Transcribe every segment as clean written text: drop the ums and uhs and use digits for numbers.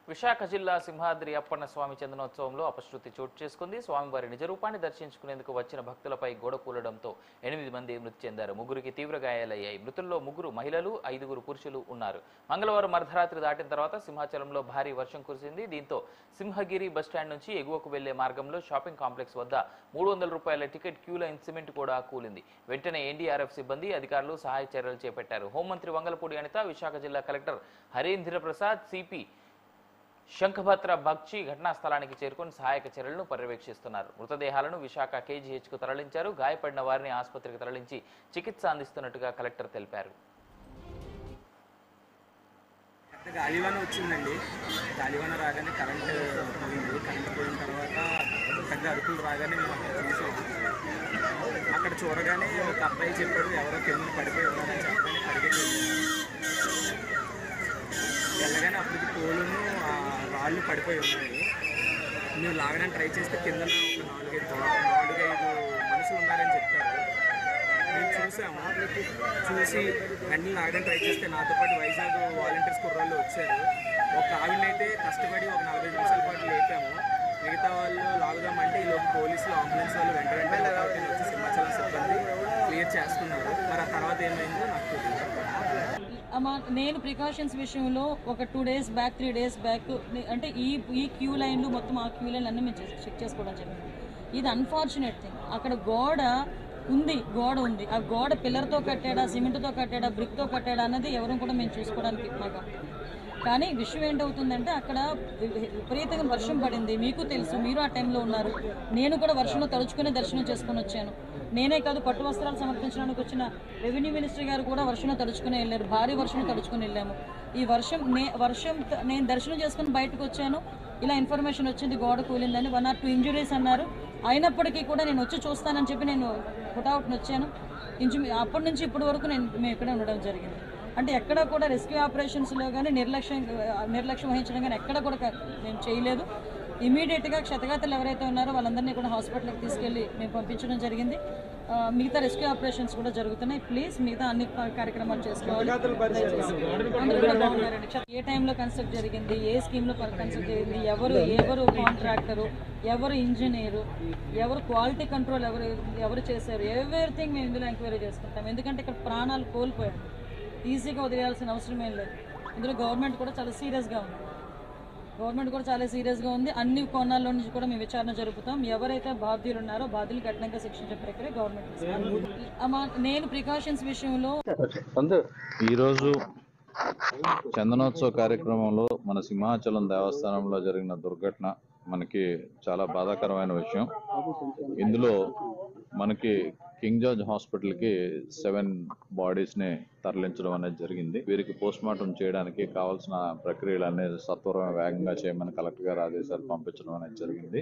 విశాఖ జిల్లా సింహాద్రి అప్పన్న స్వామి చందనోత్సవంలో అపశృతి చోటు చేసుకుంది. స్వామివారి నిజ రూపాన్ని దర్శించుకునేందుకు వచ్చిన భక్తులపై గోడ కూలడంతో 8 మంది మృతి చెందారు. ముగ్గురికి తీవ్ర గాయాలయ్యాయి. మృతుల్లో 3 మహిళలు, 5 పురుషులు ఉన్నారు. మంగళవారం అర్ధరాత్రి దాటిన తర్వాత సింహాచలంలో భారీ వర్షం కురిసింది. దీంతో సింహగిరి బస్టాండ్ నుంచి ఎగువకు వెళ్లే మార్గంలో షాపింగ్ కాంప్లెక్స్ వద్ద 300 రూపాయల టికెట్ క్యూ లైన్ సిమెంట్ కూడా కూలింది. వెంటనే ఎన్డీఆర్ఎఫ్ సిబ్బంది, అధికారులు సహాయ చర్యలు చేపట్టారు. హోంమంత్రి వంగలపూడి అనిత, విశాఖ జిల్లా కలెక్టర్ హరీంద్ర ప్రసాద్, సిపి శంఖభద్ర బగ్చి ఘటనా స్థలానికి చేరుకొని సహాయక చర్యలను పర్యవేక్షిస్తున్నారు. మృతదేహాలను విశాఖ కేజీహెచ్కు తరలించారు. గాయపడిన వారిని ఆసుపత్రికి తరలించి చికిత్స అందిస్తున్నట్టుగా కలెక్టర్ తెలిపారు. గాలివాన వచ్చిందండి. గాలివాన రాగానే కరెంట్ పోయింది. కరెంట్ పోయిన తర్వాత పెద్ద అరుపులు రాగానే మేము అక్కడ చూసాము. అక్కడ చూడగానే ఒక అబ్బాయి చెప్పాడు, ఎవరో కింద పడిపోయి ఉన్నారని చెప్పని పరిగెత్తి వెళ్ళగానే అప్పటికి పోలును రాళ్ళు పడిపోయి ఉన్నాయి. మేము లాగడానికి ట్రై చేస్తే కింద ఒక 4-5 మనుషులు ఉన్నారని చెప్పారు. మేము చూసాము. చూసి అన్ని లాగడానికి ట్రై చేస్తే నాతో పాటు వైజాగ్ వాలంటీర్స్ కుర్రాళ్ళు వచ్చారు. ఒక ఆవిడనైతే కష్టపడి ఒక 45 నిమిషాల పాటు లేపాము. మిగతా వాళ్ళు లాగుదామంటే ఈలోపు పోలీసులు, అంబులెన్స్ వాళ్ళు వెంట వచ్చి సింహాచలం సిబ్బంది క్లియర్ చేస్తున్నారు. మరి ఆ తర్వాత ఏమైందో నాకు తెలియదు. నేను ప్రికాషన్స్ విషయంలో ఒక 2 days బ్యాక్ 3 days బ్యాక్ అంటే ఈ క్యూ లైన్లు మొత్తం ఆ క్యూ లైన్లు అన్నీ మేము చెక్ చేసుకోవడం జరిగింది. ఇది అన్ఫార్చునేట్ థింగ్. అక్కడ గోడ ఉంది. ఆ గోడ పిల్లర్తో కట్టాడా, సిమెంట్తో కట్టాడా, బ్రిక్తో కట్టాడా అన్నది ఎవరు కూడా మేము చూసుకోవడానికి మాకు. కానీ విషయం ఏంటవుతుందంటే అక్కడ విపరీతంగా వర్షం పడింది. మీకు తెలుసు, మీరు ఆ టైంలో ఉన్నారు. నేను కూడా వర్షంలో తడుచుకునే దర్శనం చేసుకుని వచ్చాను. నేనే కాదు, పట్టు వస్త్రాలు సమర్పించడానికి వచ్చిన రెవెన్యూ మినిస్టర్ గారు కూడా వర్షంలో తడుచుకుని వెళ్ళారు. భారీ వర్షంలో తడుచుకుని వెళ్ళాము. ఈ వర్షం నేను దర్శనం చేసుకుని బయటకు వచ్చాను. ఇలా ఇన్ఫర్మేషన్ వచ్చింది గోడ కూలిందని. 1 or 2 ఇంజురీస్ అన్నారు. అయినప్పటికీ కూడా నేను వచ్చి చూస్తానని చెప్పి నేను పుట్అవుట్ని వచ్చాను. అప్పటి నుంచి ఇప్పటి వరకు మేము ఇక్కడే ఉండడం జరిగింది. అంటే ఎక్కడ కూడా రెస్క్యూ ఆపరేషన్స్లో కానీ నిర్లక్ష్యం వహించడం కానీ ఎక్కడ కూడా మేము చేయలేదు. ఇమీడియట్గా క్షతగాతులు ఎవరైతే ఉన్నారో వాళ్ళందరినీ కూడా హాస్పిటల్కి తీసుకెళ్ళి మేము పంపించడం జరిగింది. మిగతా రెస్క్యూ ఆపరేషన్స్ కూడా జరుగుతున్నాయి. ప్లీజ్ మిగతా అన్ని కార్యక్రమాలు చేసుకోవాలి. అందరూ కూడా బాగున్నారండి. ఏ టైంలో కన్స్ట్రక్ట్ జరిగింది, ఏ స్కీమ్లో కన్స్ట్రక్ట్ జరిగింది, ఎవరు కాంట్రాక్టరు, ఎవరు ఇంజనీరు, ఎవరు క్వాలిటీ కంట్రోల్ ఎవరు చేశారు, ఎవ్రీథింగ్ మేము ఇందులో ఎంక్వైరీ చేసుకుంటాం. ఎందుకంటే ఇక్కడ ప్రాణాలు కోల్పోయాం. ఈజీగా వదిలేయాల్సిన అవసరం ఏం లేదు. ఇందులో గవర్నమెంట్ కూడా చాలా సీరియస్గా ఉంది. అన్ని కోణాల్లో నుంచి కూడా మేము విచారణ జరుపుతాం. ఎవరైతే బాధ్యులు ఉన్నారో బాధ్యులు కఠినంగా శిక్షించే ప్రక్రియ గవర్నమెంట్. నేను ప్రికాషన్స్ విషయంలో ఈరోజు చందనోత్సవ కార్యక్రమంలో మన సింహాచలం దేవస్థానంలో జరిగిన దుర్ఘటన మనకి చాలా బాధాకరమైన విషయం. ఇందులో మనకి కింగ్ జార్జ్ హాస్పిటల్కి 7 బాడీస్ని తరలించడం అనేది జరిగింది. వీరికి పోస్ట్ మార్టం చేయడానికి కావాల్సిన ప్రక్రియలు అనేది సత్వరం వేగంగా చేయమని కలెక్టర్ గారు ఆదేశాలు పంపించడం అనేది జరిగింది.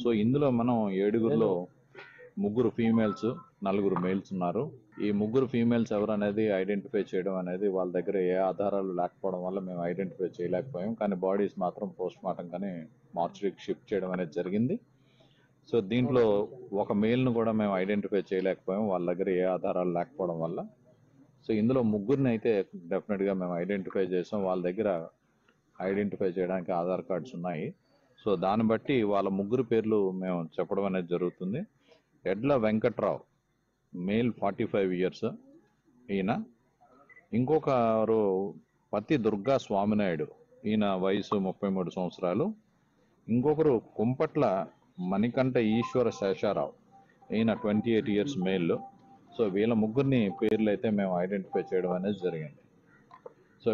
సో ఇందులో మనం 7గురిలో 3 ఫీమేల్స్, 4 మేల్స్ ఉన్నారు. ఈ 3 ఫీమేల్స్ ఎవరు అనేది ఐడెంటిఫై చేయడం అనేది వాళ్ళ దగ్గర ఏ ఆధారాలు లేకపోవడం వల్ల మేము ఐడెంటిఫై చేయలేకపోయాం. కానీ బాడీస్ మాత్రం పోస్ట్ మార్టం కానీ మార్చురీకి షిఫ్ట్ చేయడం అనేది జరిగింది. సో దీంట్లో ఒక మేల్ను కూడా మేము ఐడెంటిఫై చేయలేకపోయాం, వాళ్ళ దగ్గర ఏ ఆధారాలు లేకపోవడం వల్ల. సో ఇందులో 3 అయితే డెఫినెట్గా మేము ఐడెంటిఫై చేసాం. వాళ్ళ దగ్గర ఐడెంటిఫై చేయడానికి ఆధార్ కార్డ్స్ ఉన్నాయి. సో దాన్ని బట్టి వాళ్ళ 3 పేర్లు మేము చెప్పడం అనేది జరుగుతుంది. ఎడ్ల వెంకట్రావు, మేల్ 45 years ఈయన. ఇంకొకరు పతి దుర్గా స్వామినాయుడు, ఈయన వయసు 33 సంవత్సరాలు. ఇంకొకరు కుంపట్ల మణికంఠ ఈశ్వర శేషారావు, ఈయన 28 years మేల్. సో వీళ్ళ 3 పేర్లు అయితే మేము ఐడెంటిఫై చేయడం అనేది జరిగింది. సో